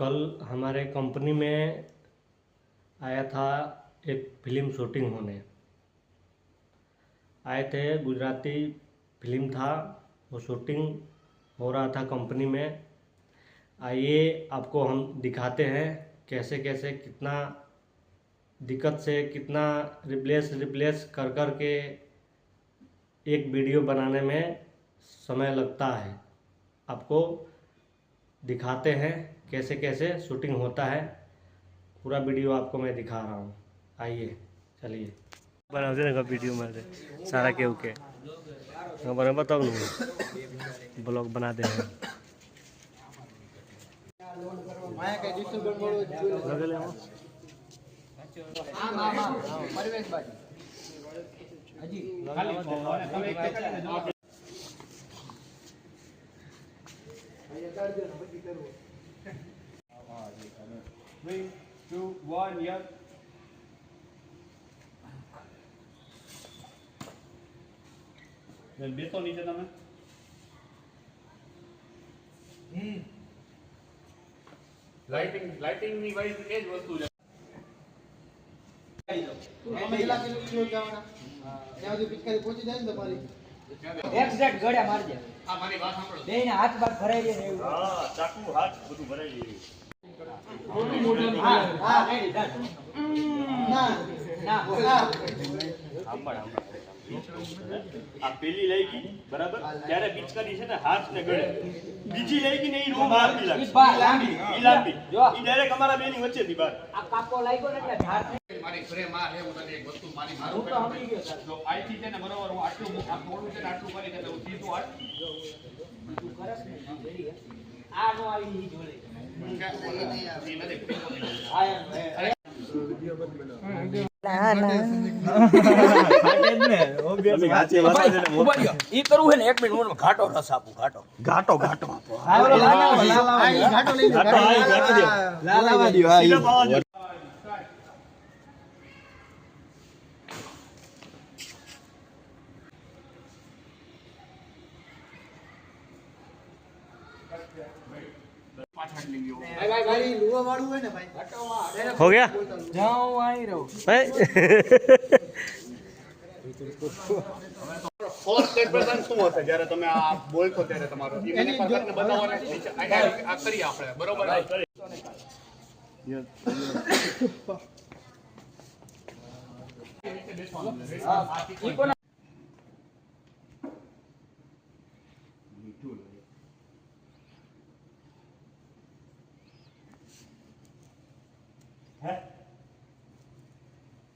कल हमारे कंपनी में आया था एक फिल्म शूटिंग होने आए थे। गुजराती फिल्म था, वो शूटिंग हो रहा था कंपनी में। आइए आपको हम दिखाते हैं कैसे कैसे कितना दिक्कत से कितना रिप्लेस कर कर के एक वीडियो बनाने में समय लगता है। आपको दिखाते हैं कैसे कैसे शूटिंग होता है। पूरा वीडियो आपको मैं दिखा रहा हूँ। आइए चलिए बनाते ना वीडियो मारे सारा के ओके बने बताओ ना ब्लॉग बना दे Three, two, one, yeah. બેસો નીચે તમે. લાઇટિંગ ની વાઇઝ એ જ વસ્તુ છે. એક્ઝેક્ટ ગળ્યા મારજે. આ મારી વાત સાંભળો. બેયના હાથ બાર ભરાઈ જાય એવું. હા, ચાકુ હાથ બધું ભરાઈ જાય. હા રેડી ડન. ના આ પેલી લઈ ગઈ બરાબર, ત્યારે પિચકારી છે ને હાથ ને ગળે. બીજી લઈ ગઈ ને ઈ નો બહાર બી લાગી. ઈ બહાર લાંબી. ઈ લાંબી. ઈ ડાયરેક્ટ અમારા બેની વચ્ચે થી બહાર. આ કાપો લાગ્યો ને એટલે ધાર મારી ફ્રેમ આ હે, હું તને એક વસ્તુ મારી મારું હું તો સમજી ગયો સર. જો આઈથી છે ને બરોબર, હું આટલું આ થોડું છે ને આટલું કરી દે, હું સીધું આ તું કરસ ને રેડી હે. આ નો આવી ઈ જોડે. ઈ નથી. હા યાર. ઈ કરવું હે ને 1 મિનિટ ઘાટો રસ આપું. ઘાટો ઘાટો हो गया જાઉં આવી રહ્યો. ફર્સ્ટ ઇમ્પ્રેશન શું હશે જ્યારે તમે આ બોલશો ત્યારે તમારો એને પરફેક્ટ બતાવવાનો આ કરીએ આપણે બરોબર. ઈ કોના હે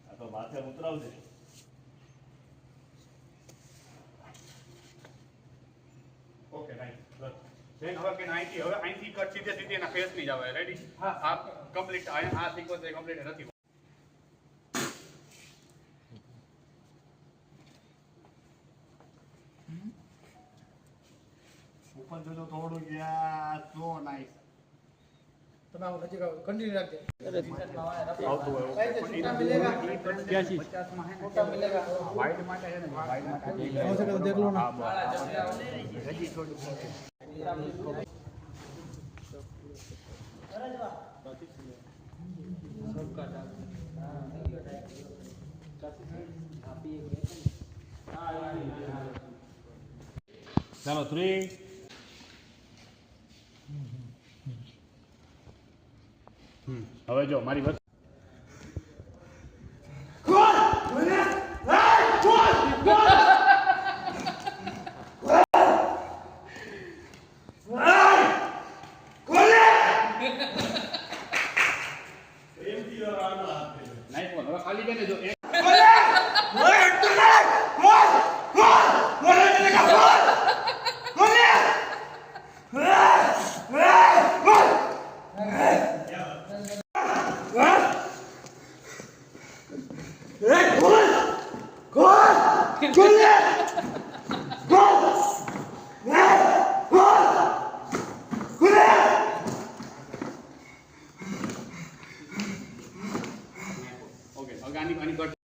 આ તો માથે ઉતરાવજે. ઓકે રાઈટ બેન, હવે કે અહીંથી કટ સીધે સીધી એના ફેસ ની જ આવે. રેડી? હા કમ્પ્લીટ. આ સિક્વન્સ કમ્પ્લીટ નથી. ઉપર જોજો થોડું યા સો નાઈસ. તમે આવો નજીક આવો, કન્ટિન્યુ રાખજે. આવતું હોય क्या चीज फोटा मिलेगा વાઇડ માટે છે ને, વાઇડ માટે हो सके तो देख लो ना. હજી થોડું ચાલો 3 હવે જો મારી વસ્તુ ખાલી બેને જો खोल